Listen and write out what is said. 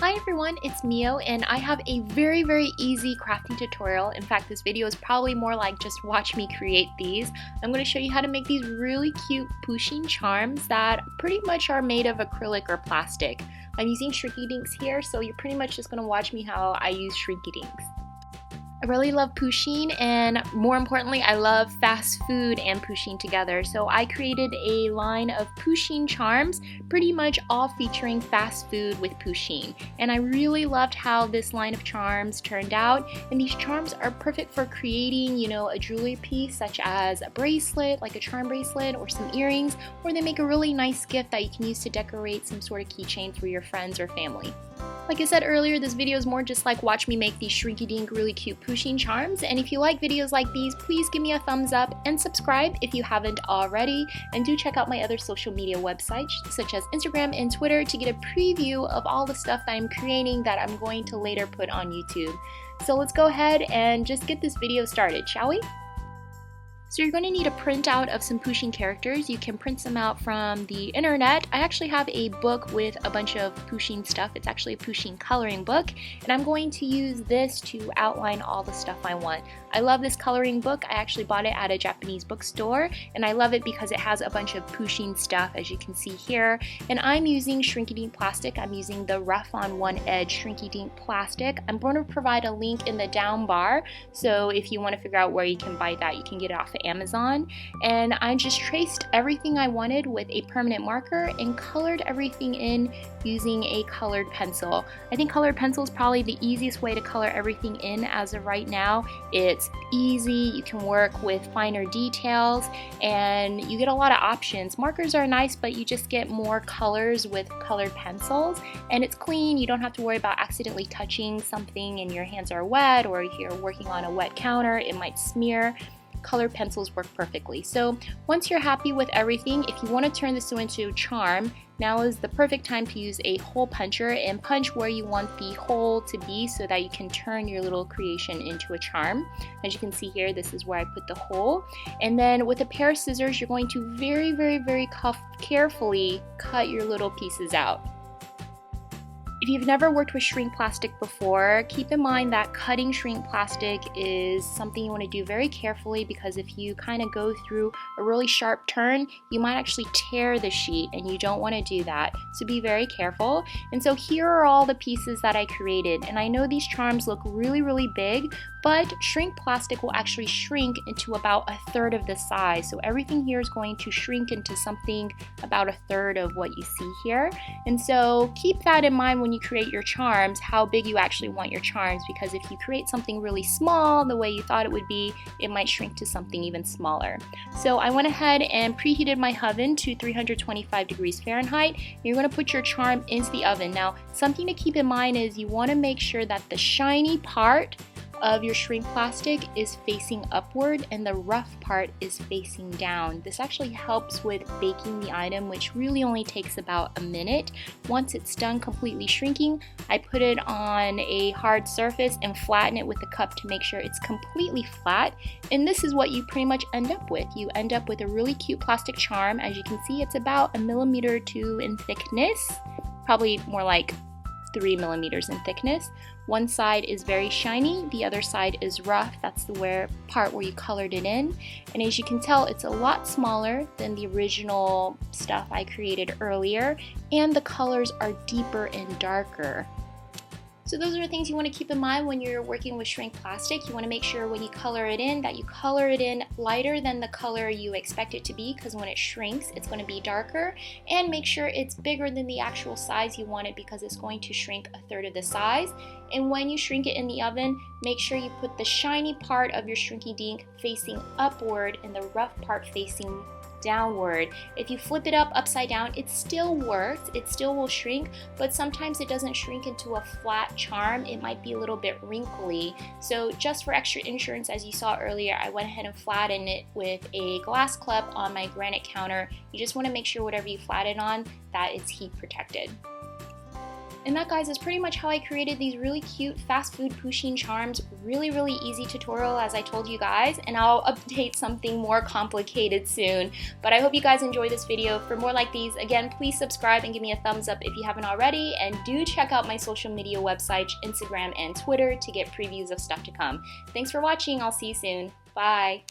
Hi everyone, it's Mio and I have a very easy crafting tutorial. In fact, this video is probably more like just watch me create these. I'm going to show you how to make these really cute Pusheen charms that pretty much are made of acrylic or plastic. I'm using Shrinky Dinks here, so you're pretty much just going to watch me how I use Shrinky Dinks. I really love Pusheen, and more importantly, I love fast food and Pusheen together. So I created a line of Pusheen charms, pretty much all featuring fast food with Pusheen. And I really loved how this line of charms turned out. And these charms are perfect for creating, a jewelry piece such as a bracelet, like a charm bracelet, or some earrings, or they make a really nice gift that you can use to decorate some sort of keychain for your friends or family. Like I said earlier, this video is more just like watch me make these shrinky dink really cute Pusheen charms, and if you like videos like these, please give me a thumbs up and subscribe if you haven't already, and do check out my other social media websites such as Instagram and Twitter to get a preview of all the stuff that I'm creating that I'm going to later put on YouTube. So let's go ahead and just get this video started, shall we? So you're going to need a printout of some Pusheen characters. You can print them out from the internet. I actually have a book with a bunch of Pusheen stuff. It's actually a Pusheen coloring book, and I'm going to use this to outline all the stuff I want. I love this coloring book. I actually bought it at a Japanese bookstore, and I love it because it has a bunch of Pusheen stuff, as you can see here. And I'm using Shrinky Dink plastic. I'm using the rough on one edge Shrinky Dink plastic. I'm going to provide a link in the down bar, so if you want to figure out where you can buy that, you can get it off of Amazon. And I just traced everything I wanted with a permanent marker and colored everything in using a colored pencil. I think colored pencil is probably the easiest way to color everything in as of right now. It's easy, you can work with finer details, and you get a lot of options. Markers are nice, but you just get more colors with colored pencils, and it's clean. You don't have to worry about accidentally touching something and your hands are wet, or if you're working on a wet counter, it might smear. Colored pencils work perfectly. So once you're happy with everything, if you want to turn this into a charm, now is the perfect time to use a hole puncher and punch where you want the hole to be so that you can turn your little creation into a charm. As you can see here, this is where I put the hole. And then with a pair of scissors, you're going to very carefully cut your little pieces out. If you've never worked with shrink plastic before, keep in mind that cutting shrink plastic is something you want to do very carefully, because if you kind of go through a really sharp turn, you might actually tear the sheet, and you don't want to do that. So be very careful. And so here are all the pieces that I created, and I know these charms look really big, but shrink plastic will actually shrink into about 1/3 of the size. So everything here is going to shrink into something about 1/3 of what you see here. And so keep that in mind when you create your charms, how big you actually want your charms, because if you create something really small the way you thought it would be, it might shrink to something even smaller. So I went ahead and preheated my oven to 325 degrees Fahrenheit. You're going to put your charm into the oven. Now, something to keep in mind is you want to make sure that the shiny part of your shrink plastic is facing upward and the rough part is facing down. This actually helps with baking the item, which really only takes about a minute. Once it's done completely shrinking, I put it on a hard surface and flatten it with the cup to make sure it's completely flat. And this is what you pretty much end up with. You end up with a really cute plastic charm. As you can see, it's about 1 millimeter or 2 in thickness, probably more like 3 millimeters in thickness. One side is very shiny, the other side is rough. That's the part where you colored it in. And as you can tell, it's a lot smaller than the original stuff I created earlier, and the colors are deeper and darker. So those are the things you want to keep in mind when you're working with shrink plastic. You want to make sure when you color it in that you color it in lighter than the color you expect it to be, because when it shrinks, it's going to be darker. And make sure it's bigger than the actual size you want it, because it's going to shrink 1/3 of the size. And when you shrink it in the oven, make sure you put the shiny part of your Shrinky Dink facing upward and the rough part facing downward. If you flip it up upside down, it still works, it still will shrink, but sometimes it doesn't shrink into a flat charm. It might be a little bit wrinkly. So just for extra insurance, as you saw earlier, I went ahead and flattened it with a glass clip on my granite counter. You just want to make sure whatever you flatten on, that it's heat protected. And that, guys, is pretty much how I created these really cute fast food Pusheen charms. Really, really easy tutorial, as I told you guys, and I'll update something more complicated soon. But I hope you guys enjoy this video. For more like these, again, please subscribe and give me a thumbs up if you haven't already, and do check out my social media websites, Instagram and Twitter, to get previews of stuff to come. Thanks for watching. I'll see you soon. Bye.